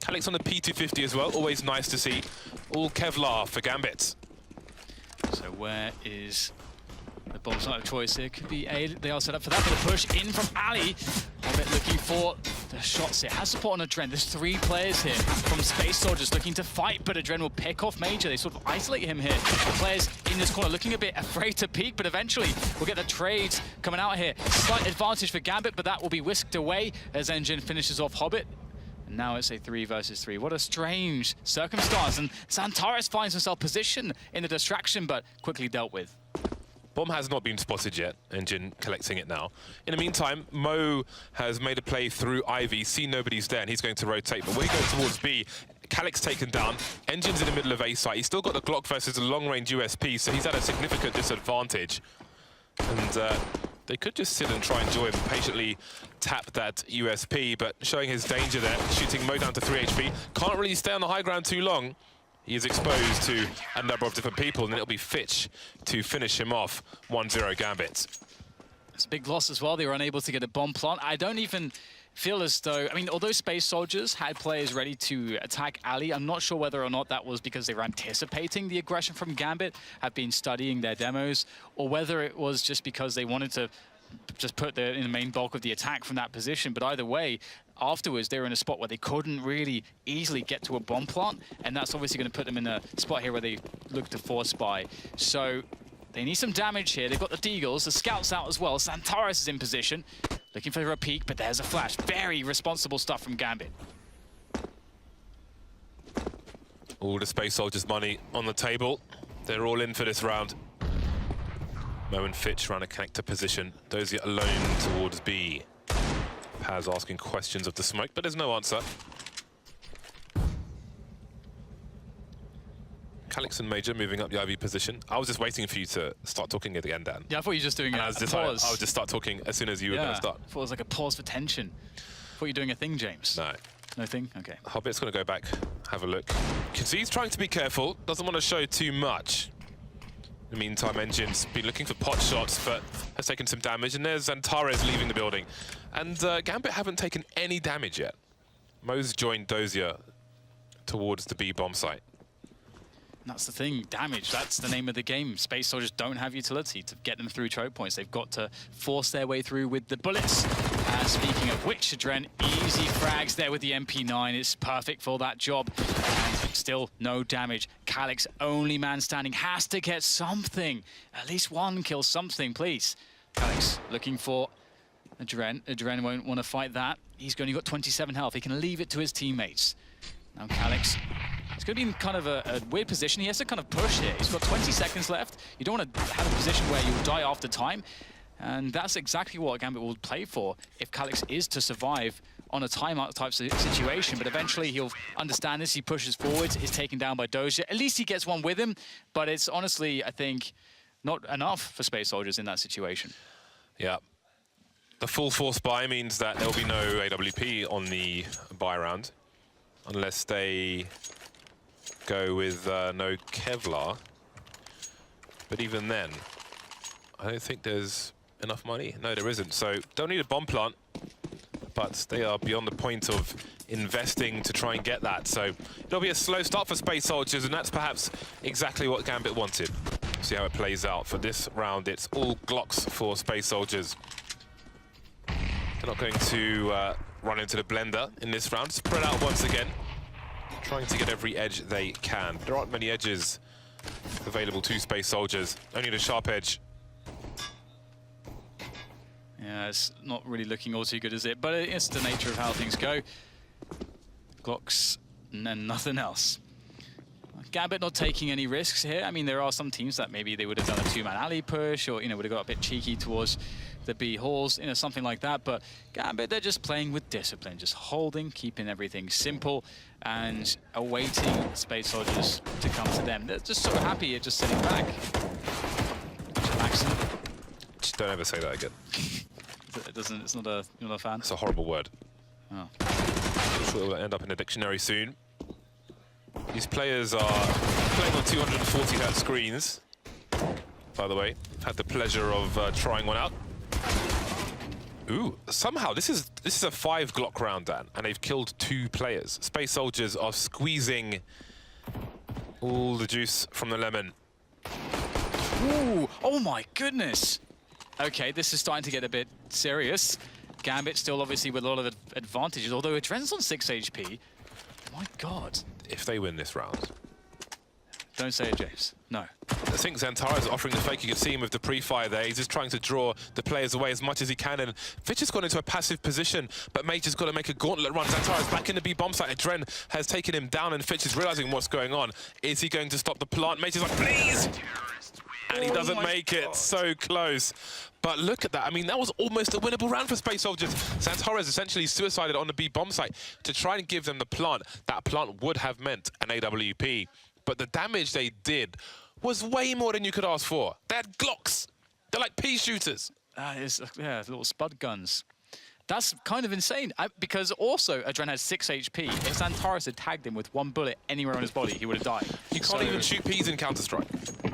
Calix on the P250 as well, always nice to see. All Kevlar for Gambit. So where is the bomb site of choice here? Could be A. They are set up for that. But a push in from Ali. Hobbit looking for the shots here. Has support on Adren. There's 3 players here from Space Soldiers looking to fight, but Adren will pick off Major. They sort of isolate him here. The players in this corner looking a bit afraid to peek, but eventually we'll get the trades coming out here. Slight advantage for Gambit, but that will be whisked away as Engine finishes off Hobbit. And now it's a 3 versus 3. What a strange circumstance. And Xantares finds himself positioned in the distraction, but quickly dealt with. Bomb has not been spotted yet, Engine collecting it now. In the meantime, Mo has made a play through Ivy, see nobody's there, and he's going to rotate. But when he goes towards B, Calix taken down, Engine's in the middle of A site. He's still got the Glock versus a long-range USP, so he's at a significant disadvantage. And they could just sit and try and join him, patiently tap that USP, but showing his danger there, shooting Mo down to 3 HP. Can't really stay on the high ground too long. He is exposed to a number of different people, and then it'll be Fitch to finish him off. 1-0 Gambit. It's a big loss as well. They were unable to get a bomb plant. I don't even feel as though, I mean, although Space Soldiers had players ready to attack Ali, I'm not sure whether or not that was because they were anticipating the aggression from Gambit, have been studying their demos, or whether it was just because they wanted to just put in the main bulk of the attack from that position. But either way, afterwards they were in a spot where they couldn't really easily get to a bomb plant, and that's obviously going to put them in a spot here where they look to force buy. So they need some damage here. They've got the Deagles, the scouts out as well. Xantares is in position, looking for a peek, but there's a flash. Very responsible stuff from Gambit. All the Space Soldiers money on the table. They're all in for this round. Mo and Fitch around a connector position. Dozier alone towards B. Paz asking questions of the smoke, but there's no answer. Calix and Major moving up the IV position. I was just waiting for you to start talking at the end, Dan. Yeah, I thought you were just doing a pause. I would just start talking as soon as you were going to start. I thought it was like a pause for tension. I thought you were doing a thing, James. No. No thing? Okay. Hobbit's going to go back, have a look. Can see he's trying to be careful, doesn't want to show too much. In the meantime, Engine's been looking for pot shots, but has taken some damage, and there's Xantares leaving the building. And Gambit haven't taken any damage yet. Mo's joined Dozier towards the B bomb site. That's the thing, damage, that's the name of the game. Space Soldiers don't have utility to get them through choke points. They've got to force their way through with the bullets. Speaking of which, Adren, easy frags there with the MP9. It's perfect for that job. And still no damage. Calix, only man standing, has to get something. At least one kill, something, please. Calix looking for Adren. Adren won't want to fight that. He's only got 27 health. He can leave it to his teammates. Now Calix, it's going to be in kind of a weird position. He has to kind of push here. He's got 20 seconds left. You don't want to have a position where you'll die after time. And that's exactly what Gambit will play for if Calix is to survive on a timeout type situation. But eventually he'll understand this. He pushes forwards, is taken down by Dozier. At least he gets one with him. But it's honestly, I think, not enough for Space Soldiers in that situation. Yeah. The full force buy means that there will be no AWP on the buy round. Unless they go with no Kevlar. But even then, I don't think there's enough money. No, there isn't. So don't need a bomb plant, but they are beyond the point of investing to try and get that. So it'll be a slow start for Space Soldiers, and that's perhaps exactly what Gambit wanted. See how it plays out. For this round, it's all Glocks for Space Soldiers. They're not going to run into the blender in this round. Spread out once again, trying to get every edge they can. There aren't many edges available to Space Soldiers, only the sharp edge. Yeah, it's not really looking all too good, is it? But it's the nature of how things go. Glocks and then nothing else. Gambit not taking any risks here. I mean, there are some teams that maybe they would have done a two-man alley push, or, would have got a bit cheeky towards the B halls, something like that. But Gambit, they're just playing with discipline, just holding, keeping everything simple, and awaiting Space Soldiers to come to them. They're just so happy at just sitting back. Jackson. Just don't ever say that again. It doesn't. It's not a. You're not a fan. It's a horrible word. Oh. I'm sure it will end up in a dictionary soon. These players are playing on 240 Hz screens. By the way, I've had the pleasure of trying one out. Ooh, somehow this is a 5 Glock round, Dan, and they've killed 2 players. Space Soldiers are squeezing all the juice from the lemon. Ooh, oh my goodness. Okay, this is starting to get a bit serious. Gambit still obviously with a lot of advantages, although Adren's on 6 HP. My God. If they win this round. Don't say it, James. No. I think Xantara's offering the fake. You can see him with the pre-fire there. He's just trying to draw the players away as much as he can. And Fitch has gone into a passive position, but Major's got to make a gauntlet run. Xantara's back in the B bomb site. Adren has taken him down, and Fitch is realizing what's going on. Is he going to stop the plant? Major's like, please! And he doesn't make it. So close. But look at that. I mean, that was almost a winnable round for Space Soldiers. Xantara's essentially suicided on the B bomb site to try and give them the plant. That plant would have meant an AWP. But the damage they did was way more than you could ask for. They had Glocks. They're like pea shooters. Yeah, little spud guns. That's kind of insane. Because also, Adren has 6 HP. If Xantaras had tagged him with 1 bullet anywhere on his body, he would have died. You can't even shoot peas in Counter-Strike.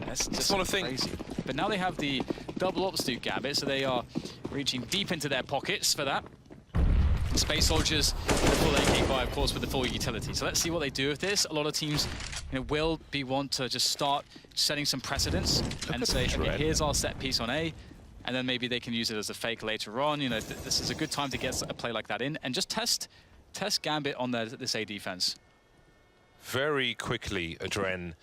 That's just not a thing. Crazy. But now they have the double Opstuke Gambit, so they are reaching deep into their pockets for that. Space Soldiers, the full AK buy, of course, with the full utility. So let's see what they do with this. A lot of teams will want to just start setting some precedents and say, okay, here's our set piece on A, and then maybe they can use it as a fake later on. This is a good time to get a play like that in and just test Gambit on this A defense. Very quickly, Adren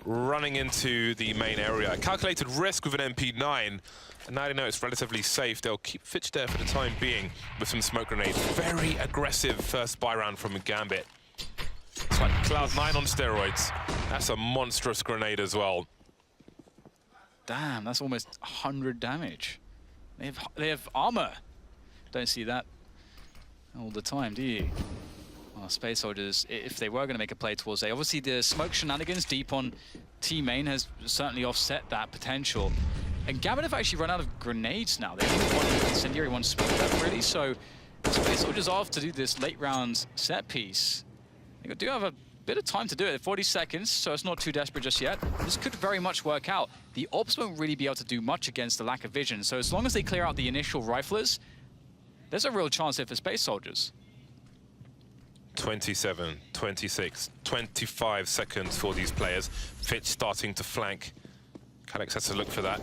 running into the main area. Calculated risk with an MP9. And now they know it's relatively safe. They'll keep Fitch there for the time being with some smoke grenades. Very aggressive first buy round from Gambit. It's like Cloud9 on steroids. That's a monstrous grenade as well. Damn, that's almost 100 damage. They have armor. Don't see that all the time, do you? Well, Space Soldiers, if they were going to make a play towards A, obviously the smoke shenanigans deep on T main has certainly offset that potential. And Gambit have actually run out of grenades now. They only want an incendiary one smoked up, really. So Space Soldiers off to do this late round set piece. They do have a bit of time to do it, 40 seconds, so it's not too desperate just yet. This could very much work out. The Ops won't really be able to do much against the lack of vision. So as long as they clear out the initial riflers, there's a real chance here for Space Soldiers. 27, 26, 25 seconds for these players. Fitch starting to flank. Calyx has to look for that.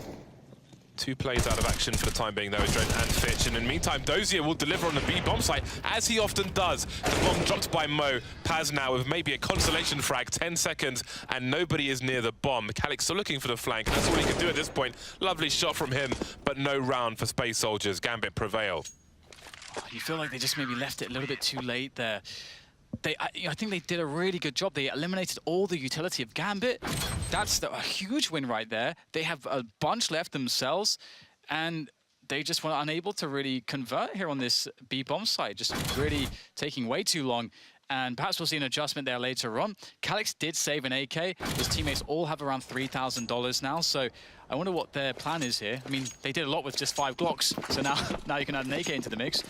2 plays out of action for the time being, though, Adren and Fitch. And in the meantime, Dozier will deliver on the B bomb site, as he often does. The bomb dropped by Mo. Paz now with maybe a consolation frag, 10 seconds, and nobody is near the bomb. Calyx still looking for the flank. That's all he can do at this point. Lovely shot from him, but no round for Space Soldiers. Gambit prevail. Oh, you feel like they just maybe left it a little bit too late there. I think they did a really good job. They eliminated all the utility of Gambit. That's a huge win right there. They have a bunch left themselves, and they just were unable to really convert here on this B bomb site, just really taking way too long. And perhaps we'll see an adjustment there later on. Calyx did save an AK. His teammates all have around $3,000 now, so I wonder what their plan is here. I mean, they did a lot with just 5 Glocks, so now you can add an AK into the mix.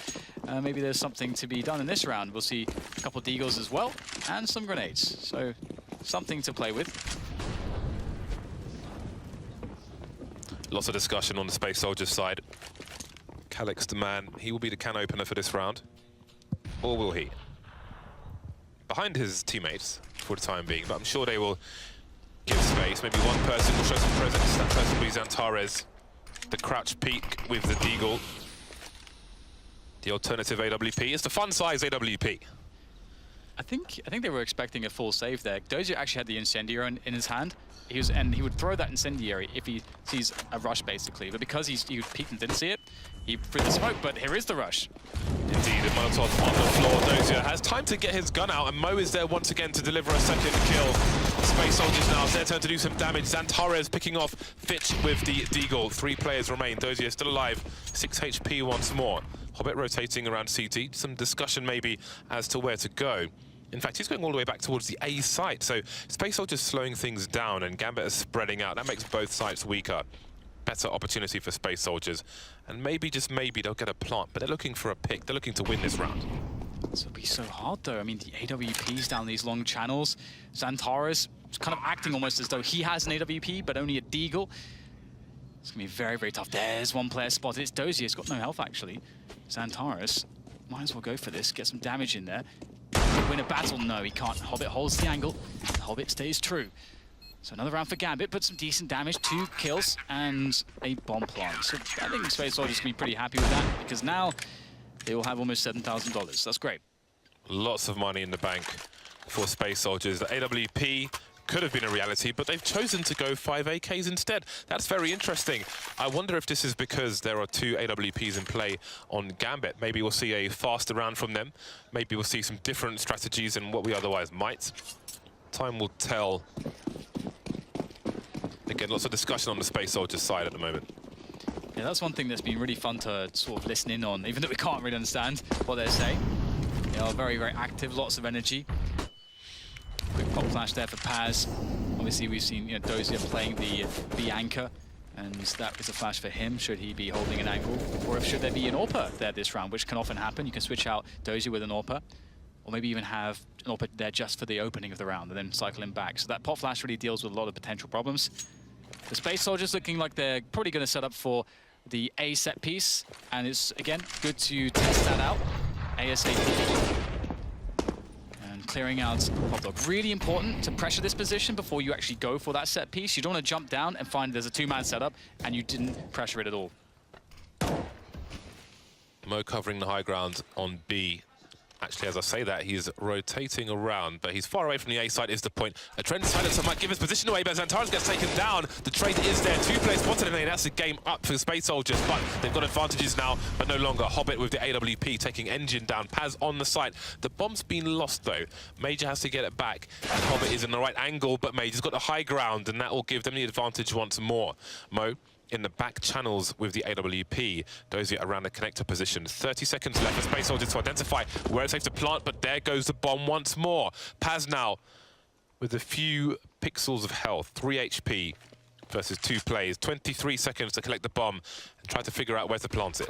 Maybe there's something to be done in this round. We'll see a couple Deagles as well, and some grenades. So, something to play with. Lots of discussion on the Space Soldiers side. Calyx, the man, he will be the can opener for this round. Or will he? Behind his teammates for the time being, but I'm sure they will give space. Maybe one person will show some presence. That person will be Xantares. The crouch peek with the Deagle. The alternative AWP. It's the fun size AWP. I think they were expecting a full save there. Dozier actually had the incendiary in his hand. And he would throw that incendiary if he sees a rush, basically. But because he peeked and didn't see it, he threw the smoke, but here is the rush. Indeed, a Molotov on the floor. Dozier has time to get his gun out, and Mo is there once again to deliver a second kill. Space Soldiers now, it's their turn to do some damage. Xantares picking off Fitch with the Deagle. 3 players remain. Dozier still alive. 6 HP once more. Hobbit rotating around CT. Some discussion maybe as to where to go. In fact, he's going all the way back towards the A site. So Space Soldiers slowing things down, and Gambit is spreading out. That makes both sites weaker. Better opportunity for Space Soldiers. And maybe, just maybe, they'll get a plant, but they're looking for a pick. They're looking to win this round. This will be so hard, though. I mean, the AWPs down these long channels. Xantares is kind of acting almost as though he has an AWP, but only a Deagle. It's going to be very, very tough. There's one player spotted. It's Dozier. It's got no health, actually. Xantares might as well go for this, get some damage in there. Win a battle? No, he can't. Hobbit holds the angle. Hobbit stays true. So another round for Gambit, but some decent damage, 2 kills and a bomb plant. So I think Space Soldiers can be pretty happy with that, because now they will have almost $7,000. That's great. Lots of money in the bank for Space Soldiers. The AWP could have been a reality, but they've chosen to go 5 AKs instead. That's very interesting. I wonder if this is because there are 2 AWPs in play on Gambit. Maybe we'll see a faster round from them. Maybe we'll see some different strategies than what we otherwise might. Time will tell. Again, lots of discussion on the Space Soldiers side at the moment. Yeah, that's one thing that's been really fun to sort of listen in on, even though we can't really understand what they're saying. They are very, very active, lots of energy. Quick pop flash there for Paz. Obviously, we've seen Dozier playing the B anchor, and that is a flash for him, should he be holding an angle. Or should there be an AWPer there this round, which can often happen. You can switch out Dozier with an AWPer, or maybe even have an AWPer there just for the opening of the round, and then cycle him back. So that pop flash really deals with a lot of potential problems. The Space Soldiers looking like they're probably going to set up for the A set piece, and it's, again, good to test that out ASAP. Clearing out Pop Dog. Really important to pressure this position before you actually go for that set piece. You don't want to jump down and find there's a 2-man setup and you didn't pressure it at all. Mo covering the high ground on B. Actually, as I say that, he's rotating around, but he's far away from the A side is the point. A trend silencer might give his position away, but Xantares gets taken down. The trade is there. 2 players spotted, and that's a game up for Space Soldiers, but they've got advantages now, but no longer. Hobbit with the AWP taking Engine down. Paz on the site. The bomb's been lost, though. Major has to get it back, and Hobbit is in the right angle, but Major's got the high ground, and that will give them the advantage once more. Mo in the back channels with the AWP. Dozier around the connector position. 30 seconds left for Space Soldiers to identify where it's safe to plant, but there goes the bomb once more. Paz now with a few pixels of health. 3 HP versus 2 plays. 23 seconds to collect the bomb and try to figure out where to plant it.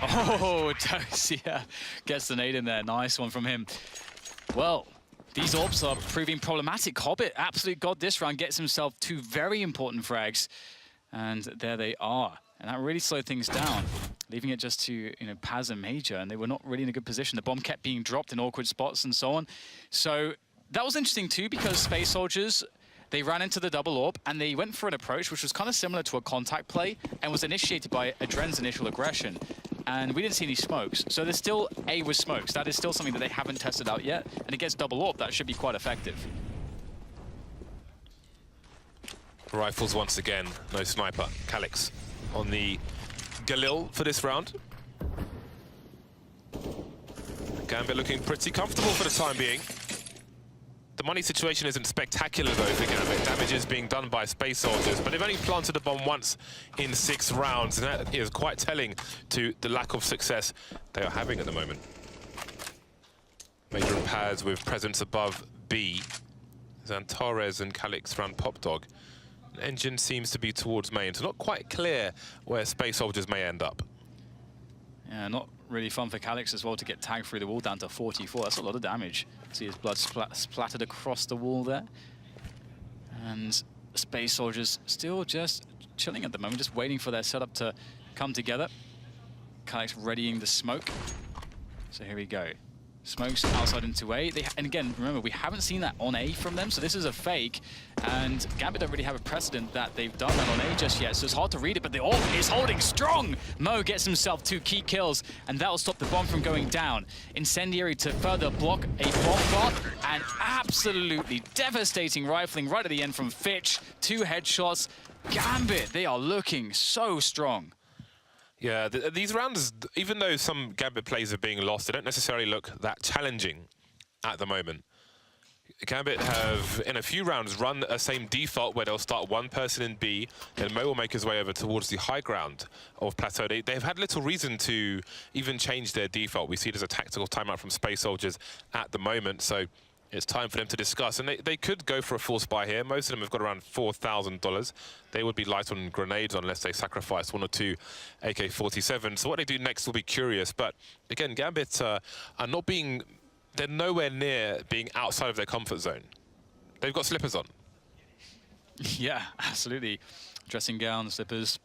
Oh, Dozier gets the nade in there. Nice one from him. Well, these AWPs are proving problematic. Hobbit absolutely got this round, gets himself 2 very important frags. And there they are. And that really slowed things down, leaving it just to Paz and Major, and they were not really in a good position. The bomb kept being dropped in awkward spots and so on. So that was interesting too, because Space Soldiers, they ran into the double AWP and they went for an approach which was kind of similar to a contact play and was initiated by Adren's initial aggression. And we didn't see any smokes. So there's still A with smokes. That is still something that they haven't tested out yet. And against double AWP, that should be quite effective. Rifles once again, no sniper. Calix on the Galil for this round. Gambit looking pretty comfortable for the time being. The money situation isn't spectacular though for Gambit. Damage is being done by Space Soldiers, but they've only planted a bomb once in 6 rounds, and that is quite telling to the lack of success they are having at the moment. Major and Paz with presence above B. Xantares and Calix around Pop Dog. Engine seems to be towards main, so not quite clear where Space Soldiers may end up. Yeah, not really fun for Calix as well to get tagged through the wall down to 44. That's a lot of damage. See his blood splattered across the wall there. And Space Soldiers still just chilling at the moment, just waiting for their setup to come together. Calix readying the smoke. So here we go. Smokes outside into A. And again, remember, we haven't seen that on A from them, so this is a fake. And Gambit don't really have a precedent that they've done that on A just yet, so it's hard to read it, but the AWP is holding strong. Mo gets himself 2 key kills, and that will stop the bomb from going down. Incendiary to further block a bomb plot, and absolutely devastating rifling right at the end from Fitch. 2 headshots. Gambit, they are looking so strong. Yeah, these rounds, even though some Gambit plays are being lost, they don't necessarily look that challenging at the moment. Gambit have, in a few rounds, run a same default where they'll start 1 person in B, and Mo will make his way over towards the high ground of Plateau. They've had little reason to even change their default. We see it as a tactical timeout from Space Soldiers at the moment, so it's time for them to discuss. And they could go for a full spy here. Most of them have got around $4,000. They would be light on grenades unless they sacrifice 1 or 2 AK-47. So what they do next will be curious. But again, Gambit are not being... They're nowhere near being outside of their comfort zone. They've got slippers on. Yeah, absolutely. Dressing gown, slippers,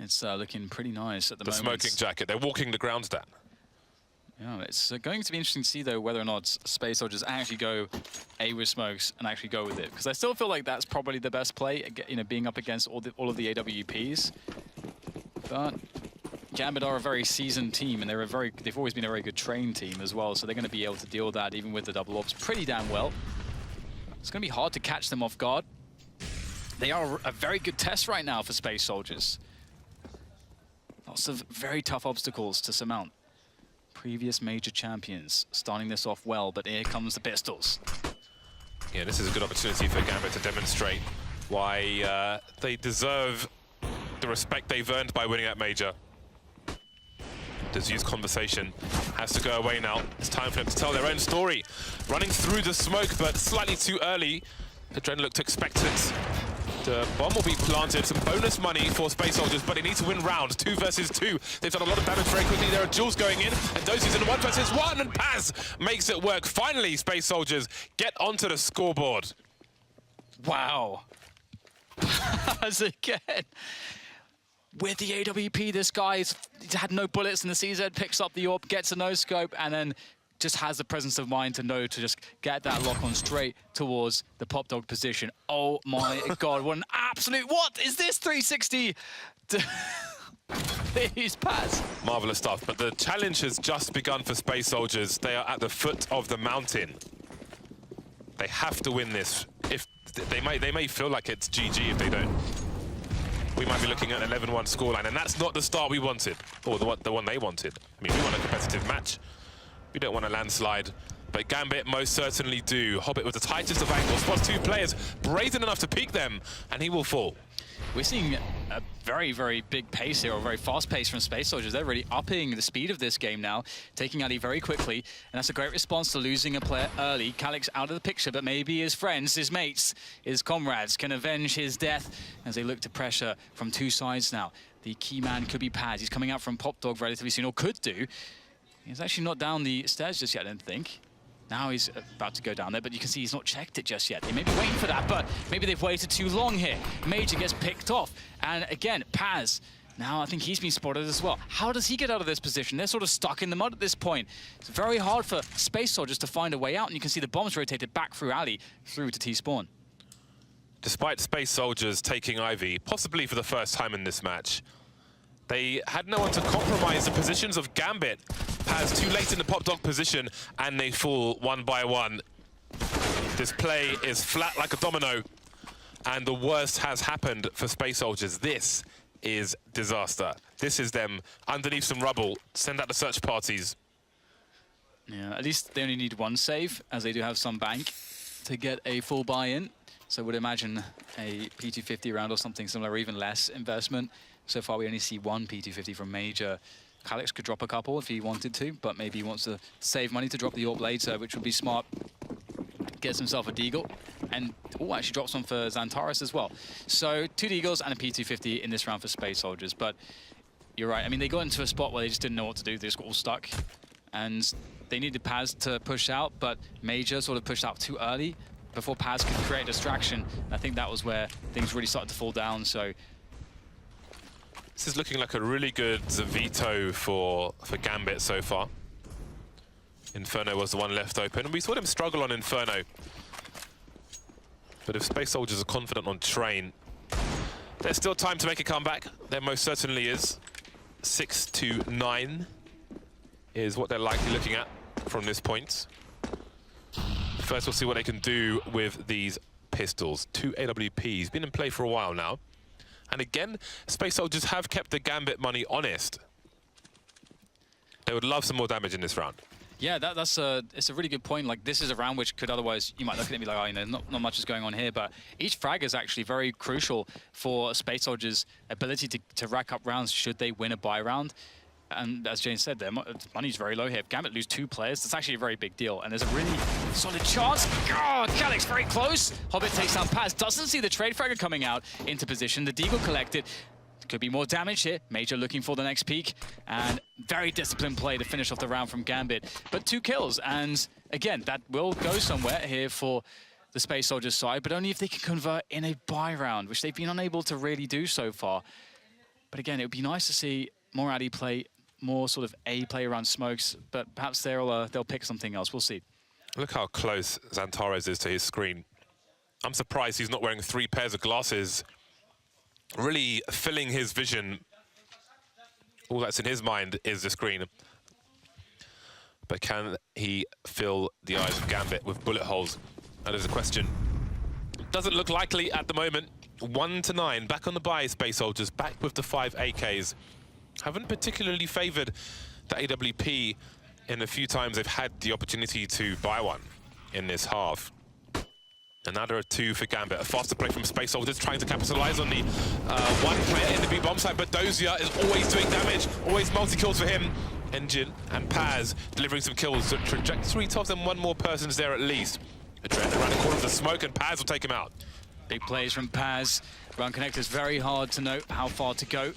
It's looking pretty nice at the moment. The smoking jacket. They're walking the grounds down. Yeah, it's going to be interesting to see, though, whether or not Space Soldiers actually go A with smokes and actually go with it. Because I still feel like that's probably the best play, you know, being up against all of the AWPs. But Gambit are a very seasoned team, and they've always been a very good trained team as well, so they're going to be able to deal with that, even with the double orbs, pretty damn well. It's going to be hard to catch them off guard. They are a very good test right now for Space Soldiers. Lots of very tough obstacles to surmount. Previous major champions starting this off well, but here comes the pistols. Yeah, this is a good opportunity for Gambit to demonstrate why they deserve the respect they've earned by winning at major. Use conversation has to go away now. It's time for them to tell their own story. Running through the smoke, but slightly too early. Adren looked expectant. The bomb will be planted. Some bonus money for Space Soldiers, but they need to win round 2 versus 2. They've done a lot of damage very quickly. There are duels going in, and Dosie's in 1 versus 1, and Paz makes it work. Finally, Space Soldiers get onto the scoreboard. Wow. Paz again. With the AWP, this guy's had no bullets in the CZ, picks up the AWP, gets a no-scope, and then just has the presence of mind to know to just get that lock on straight towards the pop dog position. Oh my God, what an absolute, what is this 360? Please, Paz. Marvelous stuff, but the challenge has just begun for Space Soldiers. They are at the foot of the mountain. They have to win this. If they may feel like it's GG if they don't. We might be looking at an 11-1 scoreline, and that's not the start we wanted, or the one they wanted. I mean, we want a competitive match. We don't want a landslide, but Gambit most certainly do. Hobbit with the tightest of angles, spots 2 players, brazen enough to peek them, and he will fall. We're seeing a very, very big pace here, or very fast pace from Space Soldiers. They're really upping the speed of this game now, taking Ali very quickly, and that's a great response to losing a player early. Calyx out of the picture, but maybe his friends, his mates, his comrades can avenge his death as they look to pressure from 2 sides now. The key man could be Paz. He's coming out from Pop Dog relatively soon, or could do. He's actually not down the stairs just yet, I don't think. Now he's about to go down there, but you can see he's not checked it just yet. They may be waiting for that, but maybe they've waited too long here. Major gets picked off. And again, Paz, now I think he's been spotted as well. How does he get out of this position? They're sort of stuck in the mud at this point. It's very hard for Space Soldiers to find a way out, and you can see the bombs rotated back through Ali, through to T-Spawn. Despite Space Soldiers taking Ivy, possibly for the first time in this match, they had no one to compromise the positions of Gambit. Paz too late in the pop dog position, and they fall 1 by 1. This play is flat like a domino, and the worst has happened for Space Soldiers. This is disaster. This is them underneath some rubble. Send out the search parties. Yeah, at least they only need 1 save, as they do have some bank to get a full buy-in. So I would imagine a P250 round or something similar, or even less investment. So far, we only see 1 P250 from Major. Calyx could drop a couple if he wanted to, but maybe he wants to save money to drop the AWP later, which would be smart. Gets himself a Deagle, and actually drops one for Xantares as well. So 2 Deagles and a P250 in this round for Space Soldiers. But you're right. I mean, they got into a spot where they just didn't know what to do. They just got all stuck, and they needed Paz to push out, but Major sort of pushed out too early before Paz could create a distraction. I think that was where things really started to fall down. So this is looking like a really good veto for Gambit so far. Inferno was the one left open, and we saw them struggle on Inferno. But if Space Soldiers are confident on Train, there's still time to make a comeback. There most certainly is. 6-9 is what they're likely looking at from this point. First, we'll see what they can do with these pistols. 2 AWPs, been in play for a while now. And again, Space Soldiers have kept the Gambit money honest. They would love some more damage in this round. Yeah, it's a really good point. Like, this is a round which could otherwise, you might look at it and be like, oh, you know, not much is going on here, but each frag is actually very crucial for Space Soldiers' ability to rack up rounds should they win a buy round. And as Jane said, their money's very low here. If Gambit lose 2 players, that's actually a very big deal. And there's a really solid chance. Oh, Calyx very close. Hobbit takes down Paz. Doesn't see the trade fragger coming out into position. The Deagle collected. Could be more damage here. Major looking for the next peak. And very disciplined play to finish off the round from Gambit. But 2 kills. And again, that will go somewhere here for the Space Soldiers side, but only if they can convert in a buy round, which they've been unable to really do so far. But again, it would be nice to see more Addy play, more sort of A play around smokes, but perhaps they'll pick something else. We'll see. Look how close Xantares is to his screen. I'm surprised he's not wearing 3 pairs of glasses, really filling his vision. All that's in his mind is the screen. But can he fill the eyes of Gambit with bullet holes? That is a question. Doesn't look likely at the moment. 1-9, back on the buy, Space Soldiers, back with the 5 AKs. Haven't particularly favoured the AWP in a few times they've had the opportunity to buy one in this half. And now there are 2 for Gambit. A faster play from Space Soldiers, trying to capitalise on the one player in the B bomb site, but Dozier is always doing damage, always multi-kills for him. Engine and Paz delivering some kills. So trajectory top, then 1 more person's there at least. Adrenaline around the corner of the smoke, and Paz will take him out. Big plays from Paz. Run connector's very hard to know how far to go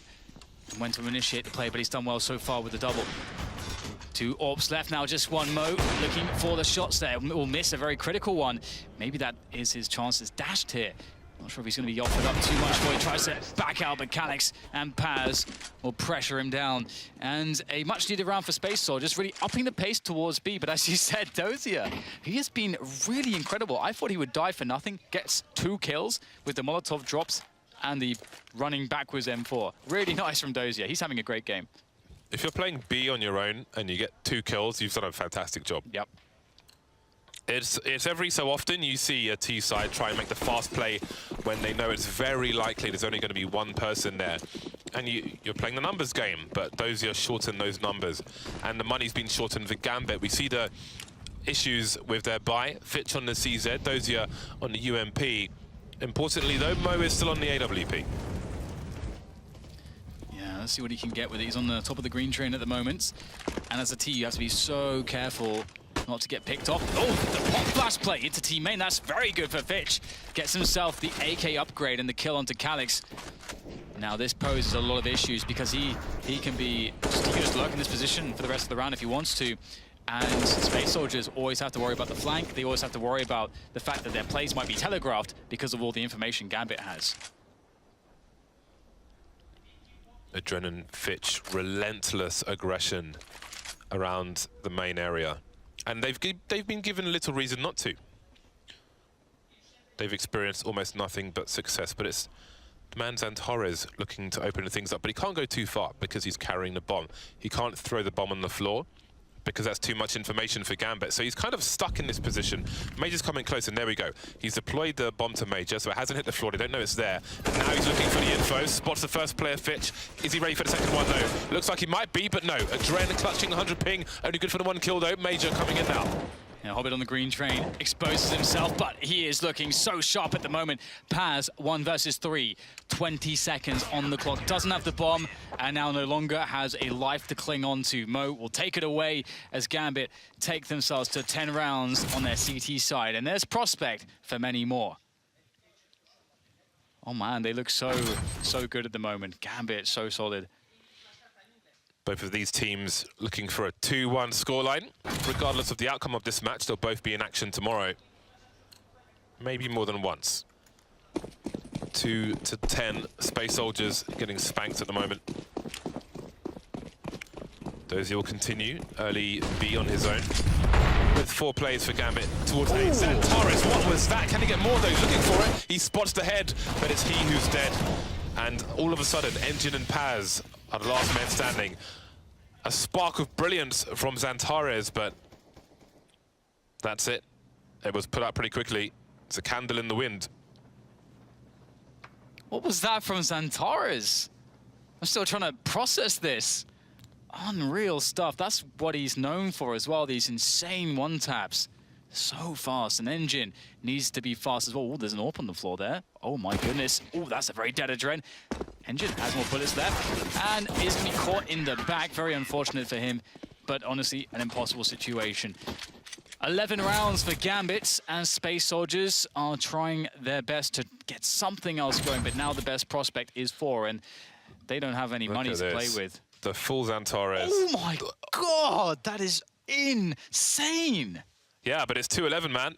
and when to initiate the play, but he's done well so far with the double. 2 AWPs left now, just 1 Mo looking for the shots there. Will miss a very critical one. Maybe that is his chances dashed here. Not sure if he's going to be offered up too much before he tries to back out, but Calix and Paz will pressure him down. And a much needed round for Space Soldiers, really upping the pace towards B. But as you said, Dozier, he has been really incredible. I thought he would die for nothing, gets 2 kills with the Molotov drops and the running backwards M4. Really nice from Dozier. He's having a great game. If you're playing B on your own and you get 2 kills, you've done a fantastic job. Yep. It's every so often you see a T side try and make the fast play when they know it's very likely there's only going to be 1 person there. And you're playing the numbers game, but Dozier shorten those numbers. And the money's been shortened for Gambit. We see the issues with their buy. Fitch on the CZ, Dozier on the UMP. Importantly though, Mo is still on the AWP. Yeah, let's see what he can get with it. He's on the top of the green train at the moment. And as a T, you have to be so careful not to get picked off. Oh, the pop flash play into team main. That's very good for Fitch. Gets himself the AK upgrade and the kill onto Calix. Now this poses a lot of issues because he can just lurk in this position for the rest of the round if he wants to. And Space Soldiers always have to worry about the flank. They always have to worry about the fact that their plays might be telegraphed because of all the information Gambit has. Adrenaline, Fitch, relentless aggression around the main area. And they've been given little reason not to. They've experienced almost nothing but success, but it's the man Xantares looking to open things up, but he can't go too far because he's carrying the bomb. He can't throw the bomb on the floor because that's too much information for Gambit. So he's kind of stuck in this position. Major's coming close, and there we go. He's deployed the bomb to Major, so it hasn't hit the floor. They don't know it's there. And now he's looking for the info. Spots the first player, Fitch. Is he ready for the second one? No. Looks like he might be, but no. Adrenaline clutching 100 ping. Only good for the 1 kill, though. Major coming in now. Yeah, Hobbit on the green train exposes himself, but he is looking so sharp at the moment. Paz, 1 versus 3, 20 seconds on the clock. Doesn't have the bomb, and now no longer has a life to cling on to. Mo will take it away as Gambit take themselves to 10 rounds on their CT side, and there's prospect for many more. Oh man, they look so good at the moment. Gambit, so solid. Both of these teams looking for a 2-1 scoreline. Regardless of the outcome of this match, they'll both be in action tomorrow. Maybe more than once. 2-10, Space Soldiers getting spanked at the moment. Dozier will continue, early B on his own. With 4 plays for Gambit towards A. Xantares, what was that? Can he get more though? He's looking for it. He spots the head, but it's he who's dead. And all of a sudden, Engine and Paz are the last men standing. A spark of brilliance from Xantares, but that's it. It was put out pretty quickly. It's a candle in the wind. What was that from Xantares? I'm still trying to process this. Unreal stuff. That's what he's known for as well, these insane one-taps. So fast. An Engine needs to be fast as well. Oh, there's an AWP on the floor there. Oh my goodness. Oh, that's a very dead Adren. Engine has more bullets left and is going to be caught in the back. Very unfortunate for him, but honestly, an impossible situation. 11 rounds for Gambit, and Space Soldiers are trying their best to get something else going, but now the best prospect is 4, and they don't have any money to play with. The full Xantares. Oh my God, that is insane. Yeah, but it's 2-11, man.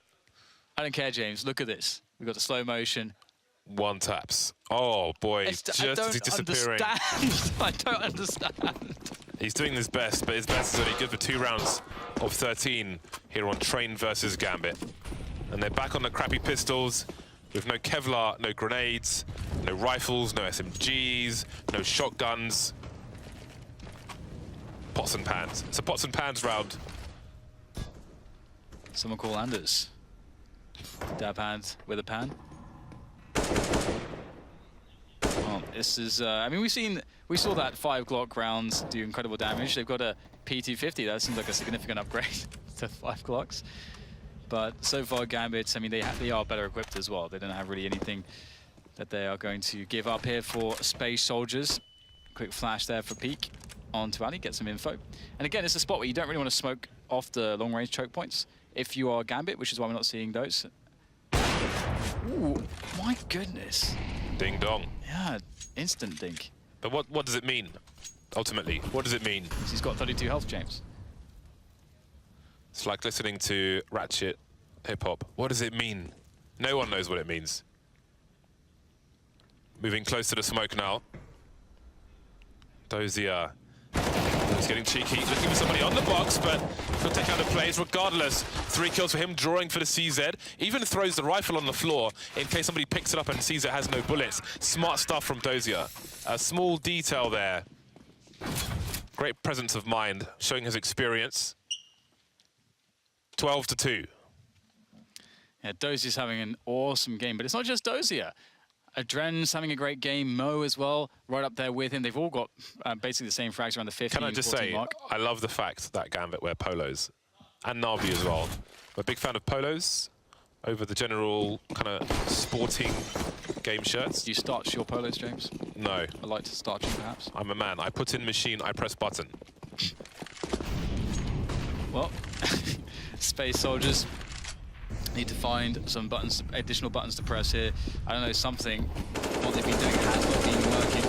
I don't care, James. Look at this. We've got the slow motion. One taps. Oh boy, just as he's disappearing. I don't understand. He's doing his best, but his best is only good for 2 rounds of 13 here on Train versus Gambit. And they're back on the crappy pistols with no Kevlar, no grenades, no rifles, no SMGs, no shotguns. Pots and pans. It's a pots and pans round. Someone call Anders. Dab hand with a pan. Well, this is, I mean, we saw that 5 Glock rounds do incredible damage. They've got a P250. That seems like a significant upgrade to 5 Glocks. But so far, Gambit, I mean, they are better equipped as well. They don't have really anything that they are going to give up here for Space Soldiers. Quick flash there for Peak onto Ali, get some info. And again, it's a spot where you don't really want to smoke off the long-range choke points if you are Gambit, which is why we're not seeing those. Ooh, my goodness. Ding dong. Yeah, instant dink. But what does it mean, ultimately? What does it mean? He's got 32 health, James. It's like listening to Ratchet hip-hop. What does it mean? No one knows what it means. Moving close to the smoke now. Dozier. He's getting cheeky, looking for somebody on the box, but he'll take out the plays regardless. 3 kills for him, drawing for the CZ. Even throws the rifle on the floor in case somebody picks it up and sees it has no bullets. Smart stuff from Dozier. A small detail there. Great presence of mind, showing his experience. 12-2. Yeah, Dozier's having an awesome game, but it's not just Dozier. Adren's having a great game, Mo as well, right up there with him. They've all got basically the same frags around the 15, Can I just say, mark. I love the fact that Gambit wear polos, and Na'Vi as well. I'm a big fan of polos over the general kind of sporting game shirts. Do you starch your polos, James? No. I like to starch them, perhaps. I'm a man. I put in machine, I press button. Well, Space Soldiers need to find some buttons, additional buttons to press here. I don't know, something. What they've been doing has not been working.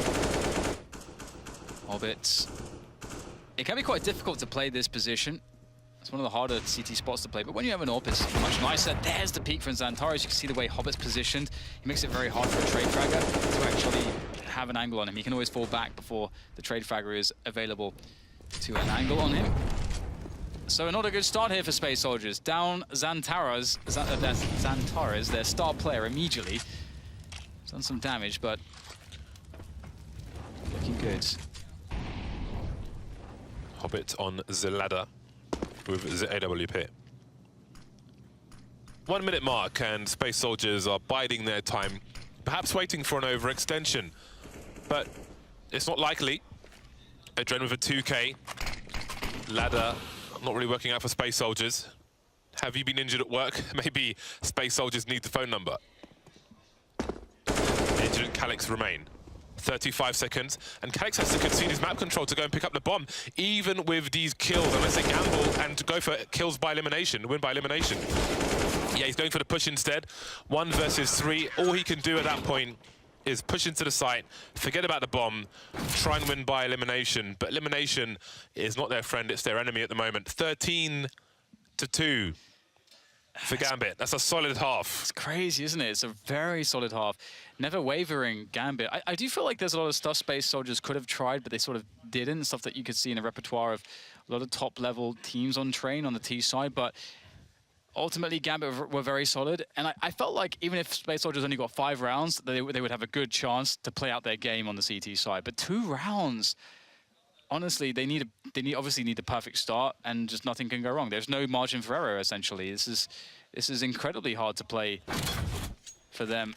Hobbits. It can be quite difficult to play this position. It's one of the harder CT spots to play, but when you have an AWP, it's much nicer. There's the peak from Xantares. You can see the way Hobbit's positioned. He makes it very hard for a trade fragger to actually have an angle on him. He can always fall back before the trade fragger is available to an angle on him. So not a good start here for Space Soldiers. Down Xantares, their star player, immediately. He's done some damage, but looking good. Hobbit on the ladder with the AWP. 1 minute mark, and Space Soldiers are biding their time, perhaps waiting for an overextension. But it's not likely. Adren with a 2K. Ladder not really working out for Space Soldiers. Have you been injured at work? Maybe Space Soldiers need the phone number. Injured and Calix remain. 35 seconds, and Calix has to concede his map control to go and pick up the bomb, even with these kills, unless they gamble and go for kills by elimination, win by elimination. Yeah, he's going for the push instead. 1 versus 3. All he can do at that point is push into the site, forget about the bomb, try and win by elimination. But elimination is not their friend, it's their enemy at the moment. 13-2 for Gambit. That's a solid half. It's crazy, isn't it? It's a very solid half. Never wavering Gambit. I do feel like there's a lot of stuff Space Soldiers could have tried, but they sort of didn't. Stuff that you could see in a repertoire of a lot of top-level teams on Train on the T side, but ultimately, Gambit were very solid, and I felt like even if Space Soldiers only got 5 rounds, they would have a good chance to play out their game on the CT side. But 2 rounds, honestly, they obviously need the perfect start, and just nothing can go wrong. There's no margin for error, essentially. This is incredibly hard to play for them.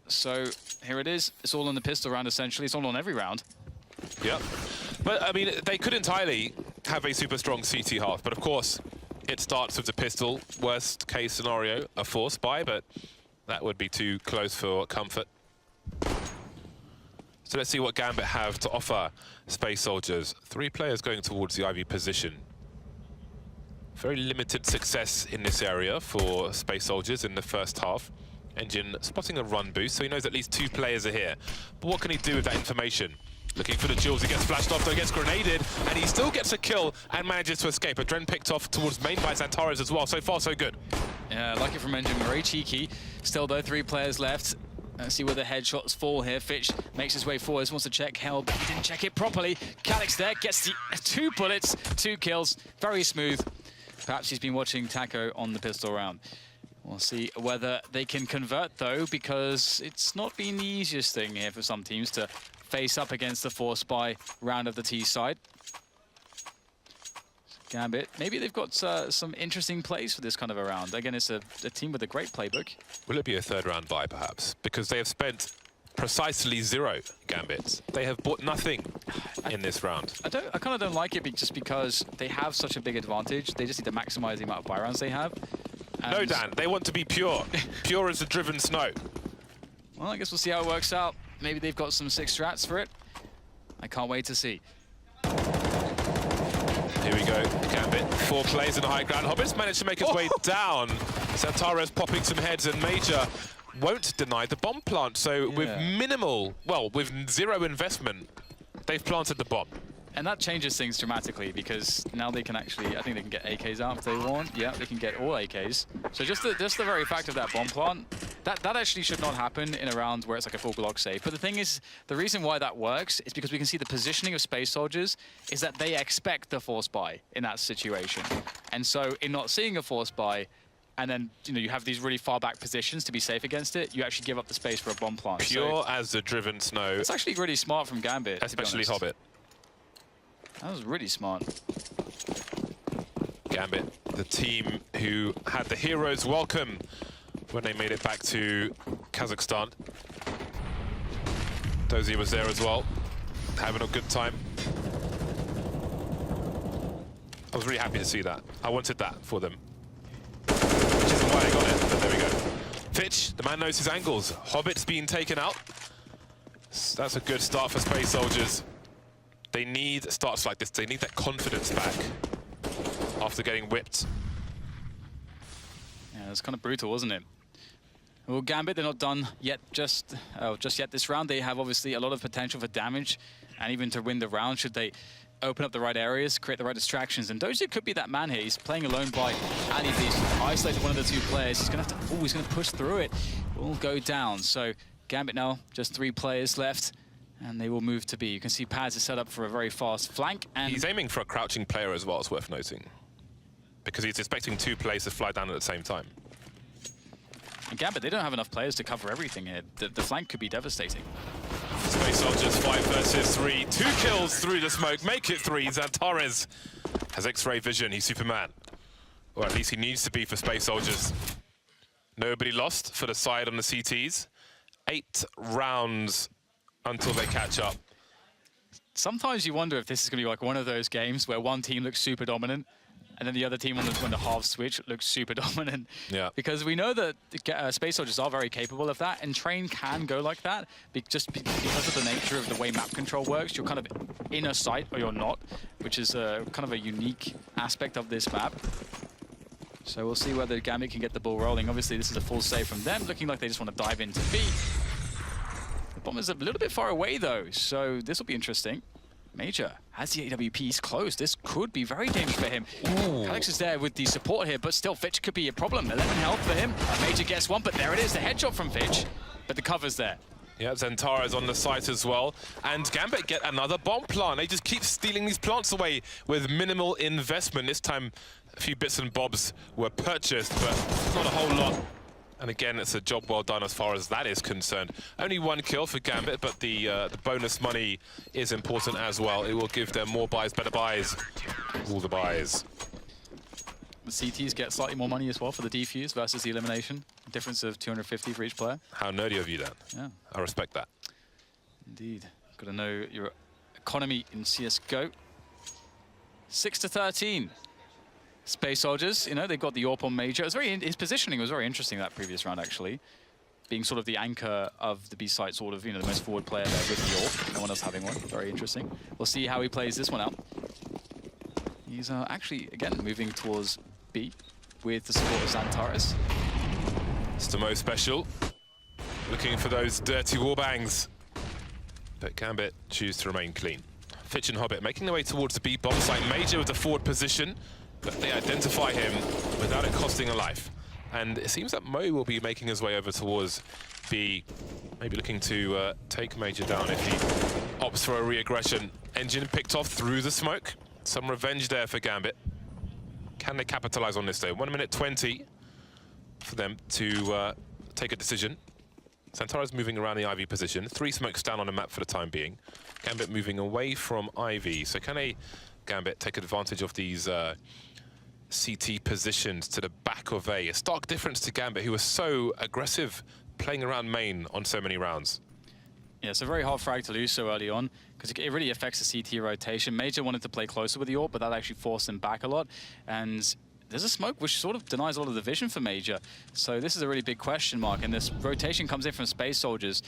So here it is. It's all on the pistol round, essentially. It's all on every round. Yep. But I mean, they could entirely have a super strong CT half, but of course, it starts with the pistol. Worst case scenario, a force buy, but that would be too close for comfort. So let's see what Gambit have to offer Space Soldiers. 3 players going towards the Ivy position. Very limited success in this area for Space Soldiers in the first half. Engine spotting a run boost, so he knows at least 2 players are here. But what can he do with that information? Looking for the jewels, he gets flashed off, though, gets grenaded, and he still gets a kill and manages to escape. Adren picked off towards main by Xantares as well. So far, so good. Yeah, lucky from Engine, very cheeky. Still, though, 3 players left. Let's see where the headshots fall here. Fitch makes his way forward, wants to check Hell, but he didn't check it properly. Calyx there gets the 2 bullets, 2 kills, very smooth. Perhaps he's been watching Taco on the pistol round. We'll see whether they can convert though, because it's not been the easiest thing here for some teams to face up against the Force Spy round of the T side. Gambit, maybe they've got some interesting plays for this kind of a round. Again, it's a team with a great playbook. Will it be a third round buy, perhaps? Because they have spent precisely 0 Gambits. They have bought nothing in this round. I kind of don't like it just because they have such a big advantage. They just need to maximize the amount of buy rounds they have. No, Dan, they want to be pure. Pure as the driven snow. Well, I guess we'll see how it works out. Maybe they've got some 6 strats for it. I can't wait to see. Here we go, Gambit, 4 plays in the high ground. Hobbit's managed to make his way down. Xantares popping some heads, and Major won't deny the bomb plant. So with minimal, well, with 0 investment, they've planted the bomb. And that changes things dramatically, because now they can actually, I think they can get AKs out if they want. Yeah, they can get all AKs. So just the very fact of that bomb plant, that actually should not happen in a round where it's like a full Glock save. But the thing is, the reason why that works is because we can see the positioning of Space Soldiers is that they expect the Force Buy in that situation. And so in not seeing a Force Buy, and then you have these really far back positions to be safe against it, you actually give up the space for a bomb plant. Pure as the driven snow. It's actually really smart from Gambit, especially Hobbit. That was really smart. Gambit, the team who had the heroes welcome when they made it back to Kazakhstan. Dozy was there as well, having a good time. I was really happy to see that. I wanted that for them. Which isn't why I got it, but there we go. Fitch, the man knows his angles. Hobbit's been taken out. That's a good start for Space Soldiers. They need starts like this. They need that confidence back after getting whipped. Yeah, it was kind of brutal, wasn't it? Well, Gambit, they're not done yet. Just yet this round. They have obviously a lot of potential for damage, and even to win the round should they open up the right areas, create the right distractions. And Dozy could be that man here. He's playing alone by Ali. He's isolated one of the 2 players. He's gonna have to. Oh, he's gonna push through it. Will go down. So Gambit now just 3 players left. And they will move to B. You can see Paz is set up for a very fast flank. And he's aiming for a crouching player as well, it's worth noting. Because he's expecting 2 players to fly down at the same time. And Gambit, they don't have enough players to cover everything here. The flank could be devastating. Space Soldiers 5 versus 3. 2 kills through the smoke. Make it 3. Xantares has X-ray vision. He's Superman. Or at least he needs to be for Space Soldiers. Nobody lost for the side on the CTs. 8 rounds until they catch up. Sometimes you wonder if this is going to be like one of those games where one team looks super dominant and then the other team on the half switch looks super dominant. Yeah. Because we know that Space Soldiers are very capable of that, and Train can go like that just because of the nature of the way map control works. You're kind of in a site or you're not, which is kind of a unique aspect of this map. So we'll see whether Gambit can get the ball rolling. Obviously, this is a full save from them, looking like they just want to dive into B. Bomber's a little bit far away though, so this will be interesting. Major has the AWPs close. This could be very dangerous for him. Calyx is there with the support here, but still Fitch could be a problem. 11 health for him. Major gets 1, but there it is, the headshot from Fitch. But the cover's there. Yeah, Xantares on the site as well. And Gambit get another bomb plant. They just keep stealing these plants away with minimal investment. This time, a few bits and bobs were purchased, but not a whole lot. And again, it's a job well done as far as that is concerned. Only 1 kill for Gambit, but the bonus money is important as well. It will give them more buys, better buys. All the buys. The CTs get slightly more money as well for the defuse versus the elimination. A difference of 250 for each player. How nerdy of you, Dan. Yeah. I respect that. Indeed. Got to know your economy in CSGO. 6-13. Space Soldiers, they've got the AWP on Major. His positioning was very interesting that previous round, actually. Being sort of the anchor of the B site, sort of, the most forward player there with the AWP. No one else having one. Very interesting. We'll see how he plays this one out. He's actually, again, moving towards B with the support of Xantares. It's the most special. Looking for those dirty warbangs. But Gambit choose to remain clean. Fitch and Hobbit making their way towards the B bomb site. Major with the forward position. But they identify him without it costing a life. And it seems that Mo will be making his way over towards B, maybe looking to take Major down if he opts for a re-aggression. Engine picked off through the smoke. Some revenge there for Gambit. Can they capitalize on this though? 1 minute 20 for them to take a decision. Santara's moving around the Ivy position. 3 smokes down on the map for the time being. Gambit moving away from Ivy. So can a Gambit take advantage of these CT positions to the back of A? A stark difference to Gambit, who was so aggressive playing around main on so many rounds. Yeah, it's a very hard frag to lose so early on because it really affects the CT rotation. Major wanted to play closer with the AWP, but that actually forced him back a lot. And there's a smoke which sort of denies a lot of the vision for Major. So this is a really big question mark. And this rotation comes in from Space Soldiers.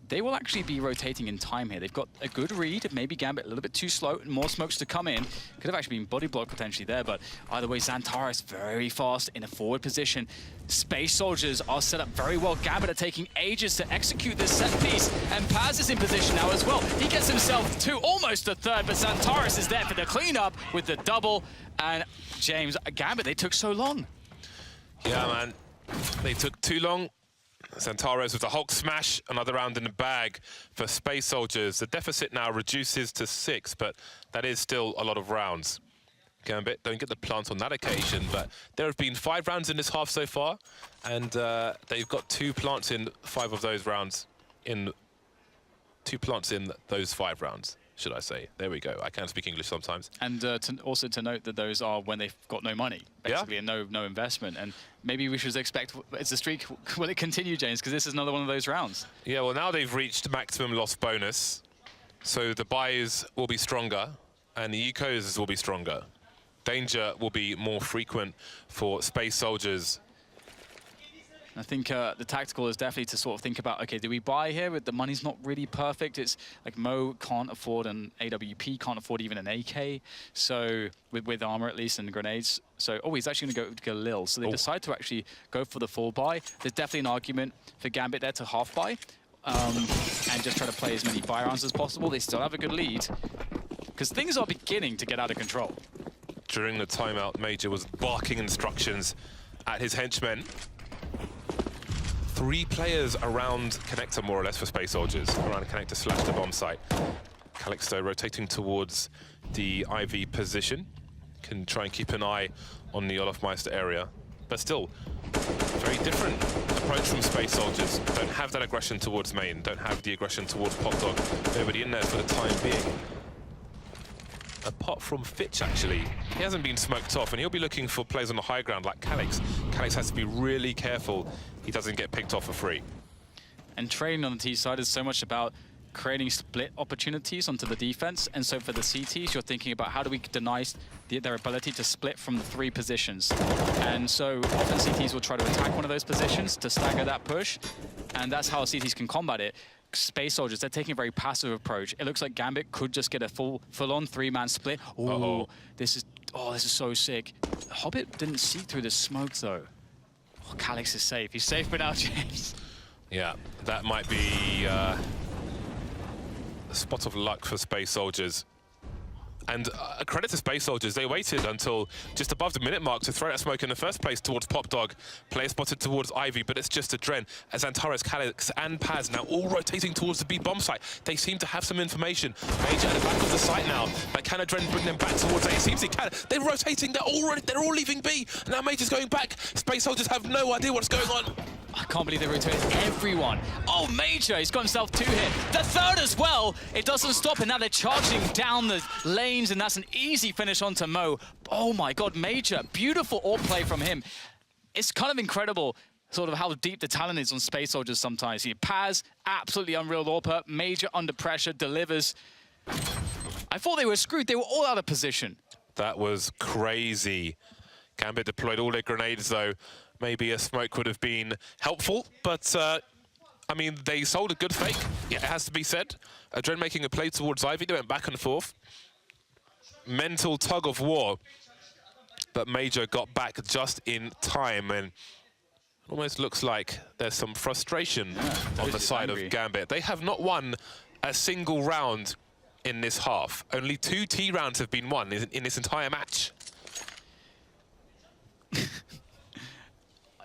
They will actually be rotating in time here. They've got a good read, maybe Gambit a little bit too slow, and more smokes to come in. Could have actually been body block potentially there, but either way, Xantara is very fast in a forward position. Space Soldiers are set up very well. Gambit are taking ages to execute this set piece, and Paz is in position now as well. He gets himself to almost a third, but Xantaris is there for the cleanup with the double. And James, Gambit, they took so long. Yeah, man, they took too long. Xantaros with the Hulk smash, another round in the bag for Space Soldiers. The deficit now reduces to 6, but that is still a lot of rounds. Gambit don't get the plant on that occasion, but there have been 5 rounds in this half so far, and they've got 2 plants in 5 of those rounds. 2 plants in those 5 rounds, should I say. There we go. I can speak English sometimes. And also to note that those are when they've got no money, basically, yeah, and no investment. And maybe we should expect, it's a streak, will it continue, James? Because this is another one of those rounds. Yeah, well, now they've reached maximum loss bonus, so the buys will be stronger, and the ecos will be stronger. Danger will be more frequent for Space Soldiers. I think the tactical is definitely to sort of think about, okay, do we buy here? But the money's not really perfect. It's like Mo can't afford an AWP, can't afford even an AK. So with armor at least and grenades. So, oh, he's actually going to go Lil. So they decide to actually go for the full buy. There's definitely an argument for Gambit there to half buy and just try to play as many buy rounds as possible. They still have a good lead because things are beginning to get out of control. During the timeout, Major was barking instructions at his henchmen. 3 players around connector, more or less, for Space Soldiers, around connector / the bomb site. Calixto rotating towards the IV position. Can try and keep an eye on the Olofmeister area. But still, very different approach from Space Soldiers. Don't have that aggression towards main, don't have the aggression towards Popdog. Nobody in there for the time being. Apart from Fitch, actually, he hasn't been smoked off, and he'll be looking for players on the high ground like Calix. Calix has to be really careful he doesn't get picked off for free. And training on the T side is so much about creating split opportunities onto the defense. And so for the CTs, you're thinking about how do we deny their ability to split from the 3 positions. And so often CTs will try to attack one of those positions to stagger that push. And that's how CTs can combat it. Space Soldiers, they're taking a very passive approach. It looks like Gambit could just get a full-on 3-man split. Ooh, this is so sick. Hobbit didn't see through the smoke though. Oh, Calix is safe. He's safe for now, James. Yeah, that might be a spot of luck for Space Soldiers. And credit to Space Soldiers, they waited until just above the minute mark to throw that smoke in the first place towards Popdog. Player spotted towards Ivy, but it's just a Dren. As Xantares, Calix, and Paz now all rotating towards the B bomb site. They seem to have some information. Major at the back of the site now. But can a Dren bring them back towards A? It seems he can. They're rotating, they're all leaving B. And now Major's going back. Space Soldiers have no idea what's going on. I can't believe they rotated everyone. Oh, Major, he's got himself 2 hit. The third as well. It doesn't stop, and now they're charging down the lanes, and that's an easy finish onto Mo. Oh my God, Major, beautiful AWP play from him. It's kind of incredible sort of how deep the talent is on Space Soldiers sometimes. Paz, absolutely unreal AWPer. Major under pressure, delivers. I thought they were screwed. They were all out of position. That was crazy. Gambit deployed all their grenades, though. Maybe a smoke would have been helpful, but I mean, they sold a good fake. Yeah, it has to be said. Dren making a play towards Ivy. They went back and forth. Mental tug of war, but Major got back just in time, and almost looks like there's some frustration on the side of Gambit. They have not won a single round in this half. Only 2 T rounds have been won in this entire match.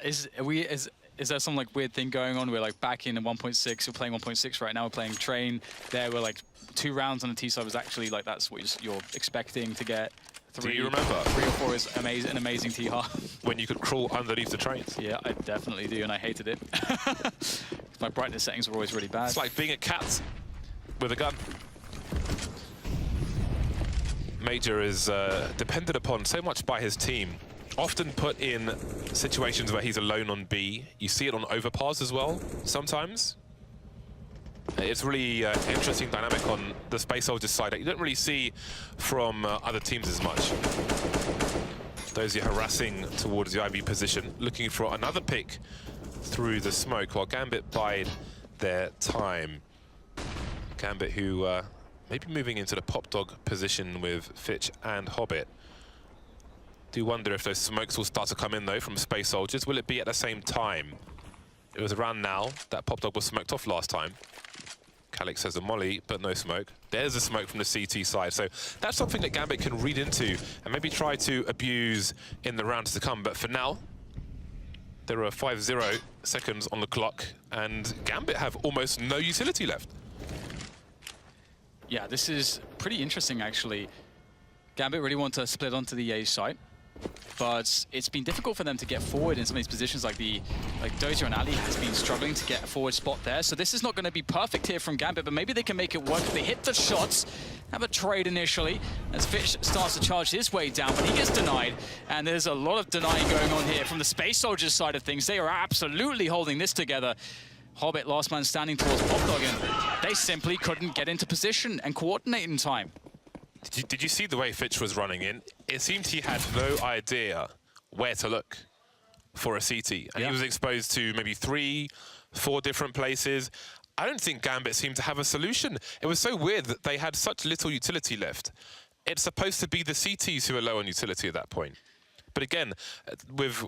Is there some like weird thing going on? We're like back in 1.6. We're playing 1.6 right now. We're playing Train. There were like 2 rounds on the T side was actually like that's what you're expecting to get. Do you remember? 3 or 4 is an amazing T half. When you could crawl underneath the trains. Yeah, I definitely do, and I hated it. My brightness settings were always really bad. It's like being a cat with a gun. Major is depended upon so much by his team. Often put in situations where he's alone on B. You see it on overpass as well, sometimes. It's really interesting dynamic on the Space Soldiers side that you don't really see from other teams as much. Those are harassing towards the IB position, looking for another pick through the smoke, while Gambit bide their time. Gambit who may be moving into the pop dog position with Fitch and Hobbit. Do wonder if those smokes will start to come in though from Space Soldiers. Will it be at the same time? It was around now that pop dog was smoked off last time. Calix has a molly, but no smoke. There's a smoke from the CT side. So that's something that Gambit can read into and maybe try to abuse in the rounds to come. But for now, there are 5-0 seconds on the clock, and Gambit have almost no utility left. Yeah, this is pretty interesting, actually. Gambit really want to split onto the A site, but it's been difficult for them to get forward in some of these positions. Like Dozier and Ali has been struggling to get a forward spot there. So this is not going to be perfect here from Gambit, but maybe they can make it work. They hit the shots, have a trade initially, as Fitch starts to charge his way down, but he gets denied. And there's a lot of denying going on here from the Space Soldiers side of things. They are absolutely holding this together. Hobbit, last man standing towards Popdog, and they simply couldn't get into position and coordinate in time. Did you see the way Fitch was running in? It seemed he had no idea where to look for a CT. And he was exposed to maybe 3, 4 different places. I don't think Gambit seemed to have a solution. It was so weird that they had such little utility left. It's supposed to be the CTs who are low on utility at that point. But again, with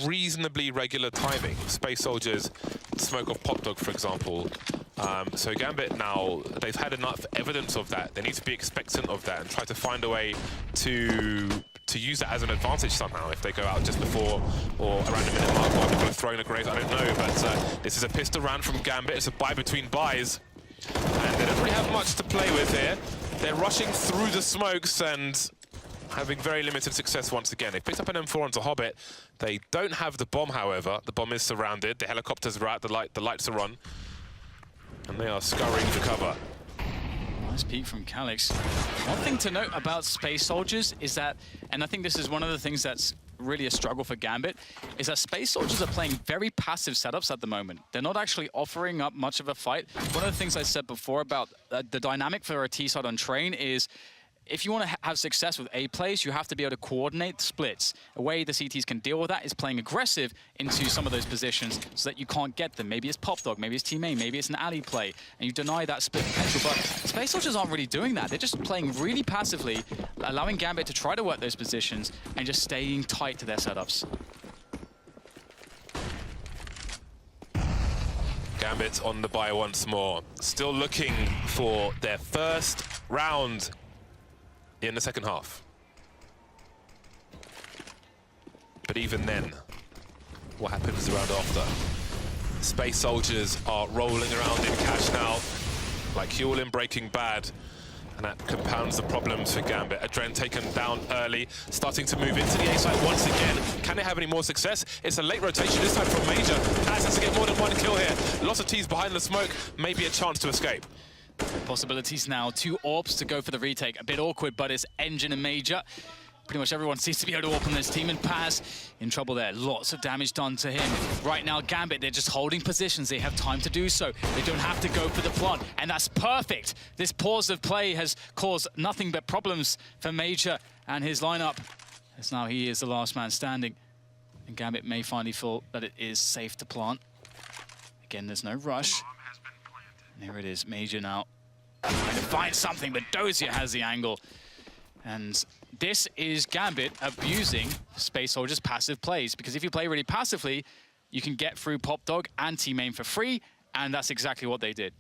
reasonably regular timing, Space Soldiers smoke off Pop Dog, for example. So Gambit now, they've had enough evidence of that. They need to be expectant of that and try to find a way to use that as an advantage somehow. If they go out just before or around the minute mark, or people are throwing a grenade, I don't know. But this is a pistol round from Gambit. It's a buy between buys. And they don't really have much to play with here. They're rushing through the smokes and having very limited success once again. They picked up an M4 onto Hobbit. They don't have the bomb, however. The bomb is surrounded. The helicopters are out. The lights are on. And they are scurrying for cover. Nice peek from Calix. One thing to note about Space Soldiers is that, and I think this is one of the things that's really a struggle for Gambit, is that Space Soldiers are playing very passive setups at the moment. They're not actually offering up much of a fight. One of the things I said before about the dynamic for a T-side on Train is, if you want to have success with A plays, you have to be able to coordinate splits. A way the CTs can deal with that is playing aggressive into some of those positions so that you can't get them. Maybe it's Pop Dog, maybe it's Team A, maybe it's an alley play, and you deny that split potential. But Space Soldiers aren't really doing that. They're just playing really passively, allowing Gambit to try to work those positions and just staying tight to their setups. Gambit on the buy once more. Still looking for their first round in the second half. But even then, what happens the round after? Space Soldiers are rolling around in cash now, like Huel in Breaking Bad, and that compounds the problems for Gambit. Adren taken down early, starting to move into the A site once again. Can they have any more success? It's a late rotation, this time from Major. As has to get more than 1 kill here. Lots of T's behind the smoke, maybe a chance to escape. Possibilities now, 2 AWPs to go for the retake. A bit awkward, but it's Engine and Major. Pretty much everyone seems to be able to AWP on this team, and Paz in trouble there. Lots of damage done to him. Right now, Gambit, they're just holding positions. They have time to do so. They don't have to go for the plant, and that's perfect. This pause of play has caused nothing but problems for Major and his lineup, as now he is the last man standing. And Gambit may finally feel that it is safe to plant. Again, there's no rush. And here it is, Major now trying to find something, but Dozier has the angle. And this is Gambit abusing Space Soldiers' passive plays, because if you play really passively, you can get through Pop Dog and Team Aim for free, and that's exactly what they did.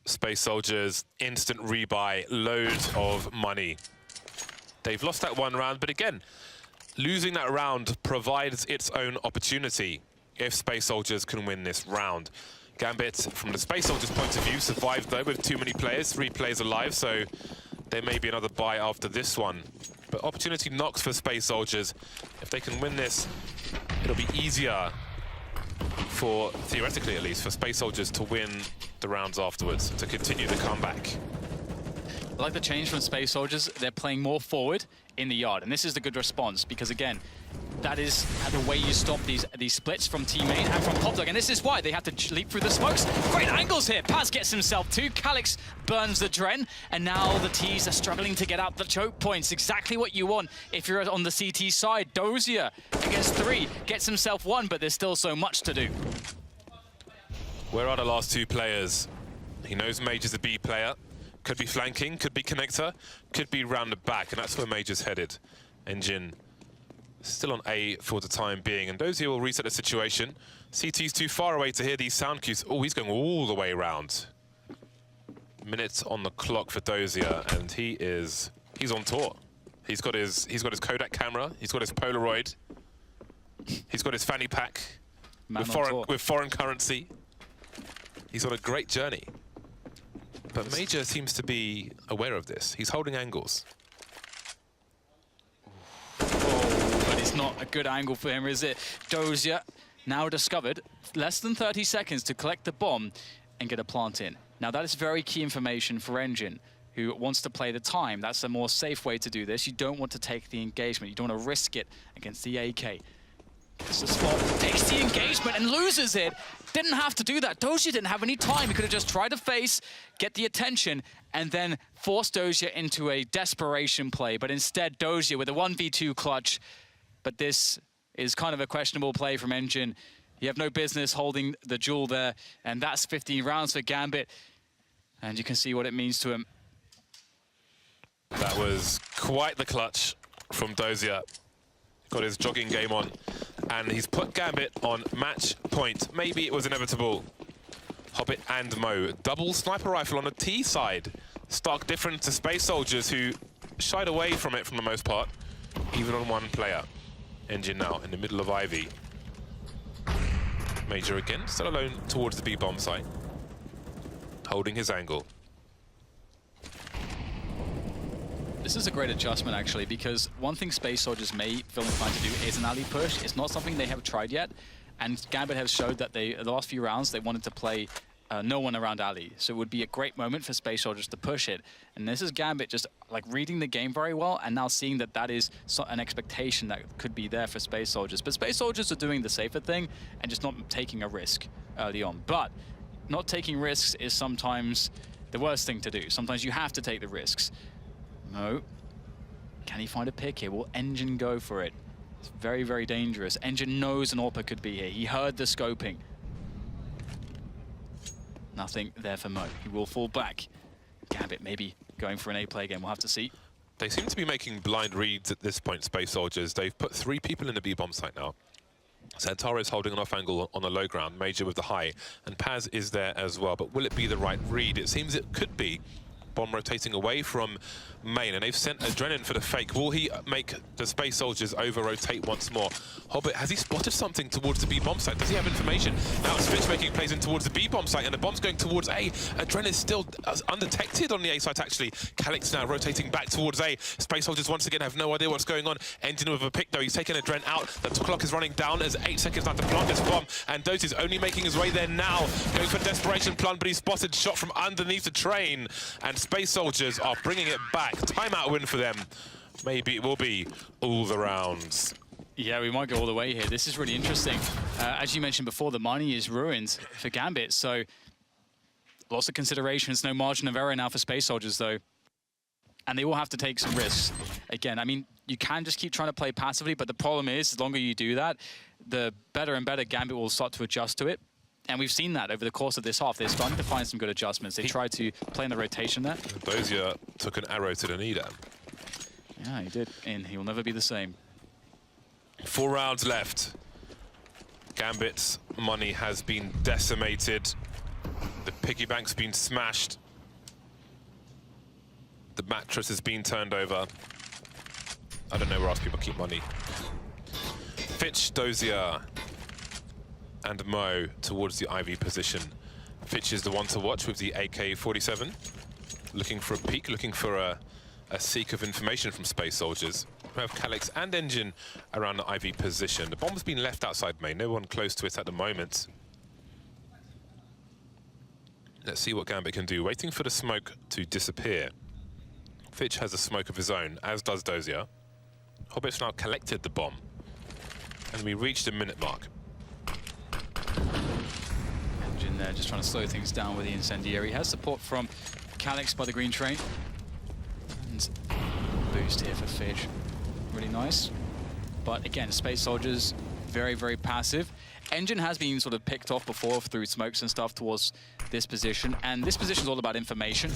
Space Soldiers, instant rebuy, loads of money. They've lost that 1 round, but again, losing that round provides its own opportunity if Space Soldiers can win this round. Gambit, from the Space Soldiers' point of view, survived though with too many players, 3 players alive, so there may be another bye after this one. But opportunity knocks for Space Soldiers. If they can win this, it'll be easier for, theoretically at least, for Space Soldiers to win the rounds afterwards, to continue the comeback. I like the change from Space Soldiers. They're playing more forward in the yard, and this is the good response because, again, that is the way you stop these splits from teammate and from Popdog, and this is why they have to leap through the smokes. Great angles here. Paz gets himself 2. Calix burns the Dren, and now the T's are struggling to get out the choke points. Exactly what you want if you're on the CT side. Dozier against 3 gets himself 1, but there's still so much to do. Where are the last 2 players? He knows Major's a B player. Could be flanking, could be connector, could be round the back, and that's where Major's headed. Engine still on A for the time being, and Dozier will reset the situation. CT's too far away to hear these sound cues. Oh, he's going all the way around. Minutes on the clock for Dozier, and he's on tour. He's got his Kodak camera, he's got his Polaroid, he's got his fanny pack with foreign currency. He's on a great journey. But Major seems to be aware of this. He's holding angles. Oh, but it's not a good angle for him, is it? Dozier, now discovered, less than 30 seconds to collect the bomb and get a plant in. Now that is very key information for Engine, who wants to play the time. That's a more safe way to do this. You don't want to take the engagement. You don't want to risk it against the AK. Gets the spot, takes the engagement and loses it. Didn't have to do that. Dozier didn't have any time. He could have just tried to face, get the attention, and then force Dozier into a desperation play. But instead, Dozier with a 1v2 clutch. But this is kind of a questionable play from Engine. You have no business holding the jewel there. And that's 15 rounds for Gambit. And you can see what it means to him. That was quite the clutch from Dozier. Got his jogging game on, and he's put Gambit on match point. Maybe it was inevitable. Hobbit and Mo. Double sniper rifle on the T side. Stark difference to Space Soldiers, who shied away from it for the most part, even on 1 player. Engine now in the middle of Ivy. Major again, still alone towards the B-bomb site, holding his angle. This is a great adjustment, actually, because one thing Space Soldiers may feel inclined to do is an alley push. It's not something they have tried yet, and Gambit have showed that the last few rounds, they wanted to play no one around alley. So it would be a great moment for Space Soldiers to push it. And this is Gambit just like reading the game very well, and now seeing that that is an expectation that could be there for Space Soldiers. But Space Soldiers are doing the safer thing and just not taking a risk early on. But not taking risks is sometimes the worst thing to do. Sometimes you have to take the risks. No. Can he find a pick here? Will Engine go for it? It's very, very dangerous. Engine knows an AWP could be here. He heard the scoping. Nothing there for Mo. He will fall back. Gambit maybe going for an A-play again. We'll have to see. They seem to be making blind reads at this point, Space Soldiers. They've put 3 people in the B-bomb site now. Santara is holding an off angle on the low ground, Major with the high, and Paz is there as well. But will it be the right read? It seems it could be. Bomb rotating away from main, and they've sent Adrenaline for the fake. Will he make the Space Soldiers over-rotate once more? Hobbit, has he spotted something towards the B-bomb site? Does he have information? Now Switch making plays in towards the B-bomb site, and the bomb's going towards A. Adrenaline is still undetected on the A site, actually. Calix now rotating back towards A. Space Soldiers once again have no idea what's going on. Engine with a pick, though. He's taking Adrenaline out. The clock is running down as 8 seconds left to plant this bomb, and Dozier is only making his way there now. Going for desperation plant, but he's spotted shot from underneath the train, and Space Soldiers are bringing it back. Timeout win for them. Maybe it will be all the rounds. Yeah, we might go all the way here. This is really interesting. As you mentioned before, the money is ruined for Gambit, so lots of considerations. No margin of error now for Space Soldiers, though. And they will have to take some risks. Again, I mean, you can just keep trying to play passively, but the problem is, the longer you do that, the better and better Gambit will start to adjust to it. And we've seen that over the course of this half. They're starting to find some good adjustments. They tried to play in the rotation there. Dozier took an arrow to the knee there. Yeah, he did. And he will never be the same. 4 rounds left. Gambit's money has been decimated. The piggy bank's been smashed. The mattress has been turned over. I don't know where else people keep money. Fitch, Dozier, and Mo towards the IV position. Fitch is the one to watch with the AK-47. Looking for a peek, looking for a seek of information from Space Soldiers. We have Calyx and Engine around the IV position. The bomb's been left outside main, no one close to it at the moment. Let's see what Gambit can do. Waiting for the smoke to disappear. Fitch has a smoke of his own, as does Dozier. Hobbit's now collected the bomb. And we reached the minute mark. Engine there just trying to slow things down with the incendiary. Has support from Calyx by the green train. And boost here for Fitch. Really nice. But again, Space Soldiers, very, very passive. Engine has been sort of picked off before through smokes and stuff towards this position. And this position is all about information.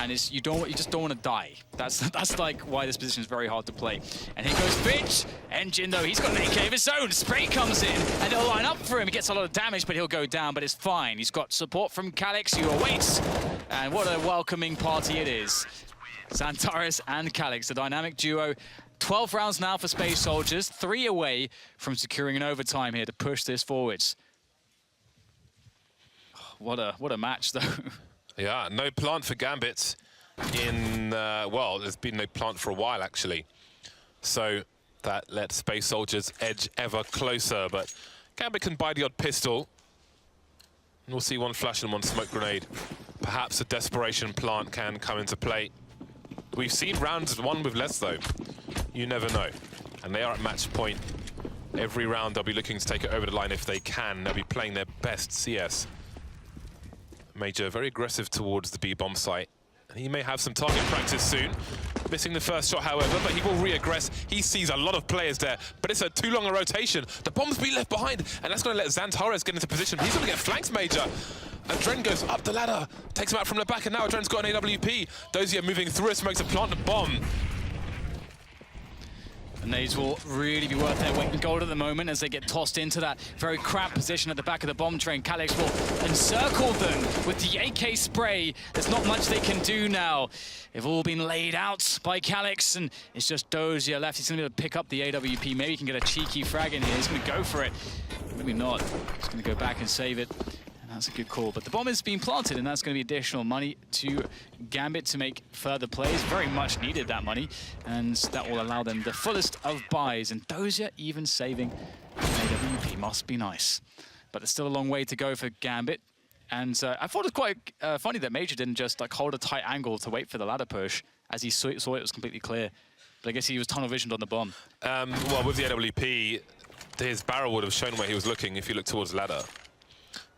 And it's, you just don't want to die. That's like why this position is very hard to play. And here goes Fitch. Engine though, he's got an AK of his own. Spray comes in and they'll line up for him. He gets a lot of damage, but he'll go down, but it's fine. He's got support from Calyx, who awaits. And what a welcoming party it is. Xantares and Calyx, the dynamic duo. 12 rounds now for Space Soldiers, 3 away from securing an overtime here to push this forwards. What a match though. Yeah, no plant for Gambit in, well, there's been no plant for a while, actually. So that lets Space Soldiers edge ever closer, but Gambit can buy the odd pistol. And we'll see one flash and one smoke grenade. Perhaps a desperation plant can come into play. We've seen rounds won with less, though. You never know. And they are at match point. Every round, they'll be looking to take it over the line if they can. They'll be playing their best CS. Major very aggressive towards the B-bomb site. And he may have some target practice soon. Missing the first shot, however, but he will re-aggress. He sees a lot of players there, but it's too long a rotation. The bomb's been left behind, and that's going to let Xantares get into position. He's going to get flanked, Major. And Dren goes up the ladder, takes him out from the back, and now Dren's got an AWP. Dozier moving through it, smokes to plant the bomb. The nades will really be worth their weight in gold at the moment as they get tossed into that very cramped position at the back of the bomb train. Calyx will encircle them with the AK spray. There's not much they can do now. They've all been laid out by Calyx, and it's just Dozier left. He's going to be able to pick up the AWP. Maybe he can get a cheeky frag in here. He's going to go for it. Maybe not. He's going to go back and save it. That's a good call, but the bomb is being planted, and that's going to be additional money to Gambit to make further plays. Very much needed that money, and that will allow them the fullest of buys. And Dozier even saving AWP must be nice. But there's still a long way to go for Gambit. And I thought it was quite funny that Major didn't just like hold a tight angle to wait for the ladder push, as he saw it was completely clear. But I guess he was tunnel visioned on the bomb. Well, with the AWP, his barrel would have shown where he was looking if you look towards ladder.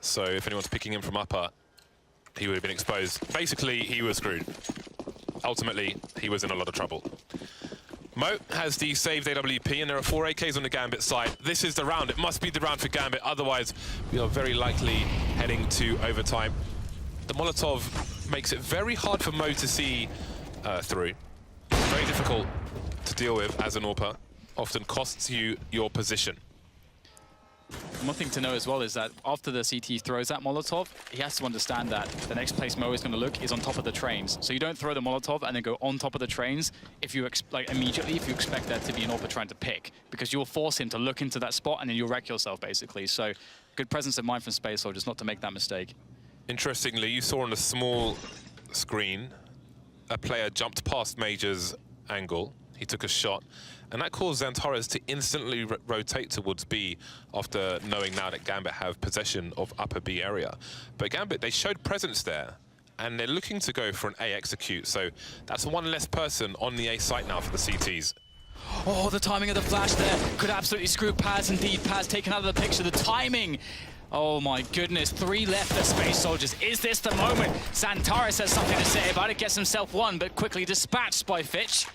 So if anyone's picking him from upper, he would have been exposed. Basically, he was screwed. Ultimately, he was in a lot of trouble. Mo has the saved AWP, and there are 4 AKs on the Gambit side. This is the round. It must be the round for Gambit. Otherwise, we are very likely heading to overtime. The Molotov makes it very hard for Mo to see through. Very difficult to deal with as an AWPer. Often costs you your position. One thing to know as well is that after the CT throws that Molotov, he has to understand that the next place Mo is going to look is on top of the trains. So you don't throw the Molotov and then go on top of the trains if you immediately if you expect there to be an AWPer trying to pick, because you'll force him to look into that spot and then you'll wreck yourself basically. So good presence of mind from Space Soldiers not to make that mistake. Interestingly, you saw on the small screen a player jumped past Major's angle. He took a shot. And that caused Xantares to instantly rotate towards B after knowing now that Gambit have possession of upper B area. But Gambit, they showed presence there, and they're looking to go for an A execute. So that's one less person on the A site now for the CTs. Oh, the timing of the flash there could absolutely screw Paz. Indeed, Paz taken out of the picture. The timing. Oh my goodness, 3 left for Space Soldiers. Is this the moment? Xantares has something to say about it, gets himself one, but quickly dispatched by Fitch.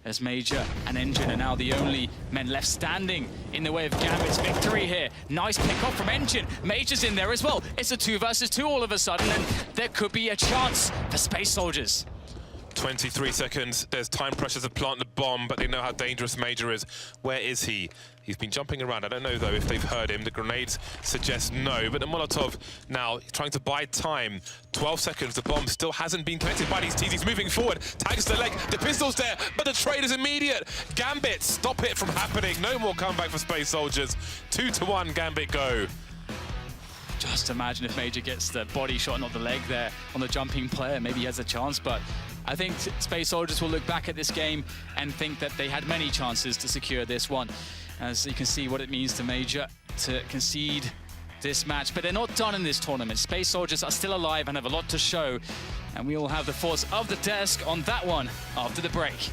As Major and Engine are now the only men left standing in the way of Gambit's victory here. Nice pick off from Engine. Major's in there as well. It's a 2 versus 2 all of a sudden, and there could be a chance for Space Soldiers. 23 seconds. There's time pressure to plant the bomb, but they know how dangerous Major is. Where is he? He's been jumping around. I don't know, though, if they've heard him. The grenades suggest no, but the Molotov now trying to buy time. 12 seconds, the bomb still hasn't been connected by these T's. He's moving forward, tags the leg, the pistol's there, but the trade is immediate. Gambit, stop it from happening. No more comeback for Space Soldiers. 2-1, Gambit go. Just imagine if Major gets the body shot, not the leg there on the jumping player. Maybe he has a chance, but I think Space Soldiers will look back at this game and think that they had many chances to secure this one. As you can see what it means to Major to concede this match, but they're not done in this tournament. Space Soldiers are still alive and have a lot to show, and we will have the thoughts of the desk on that one after the break.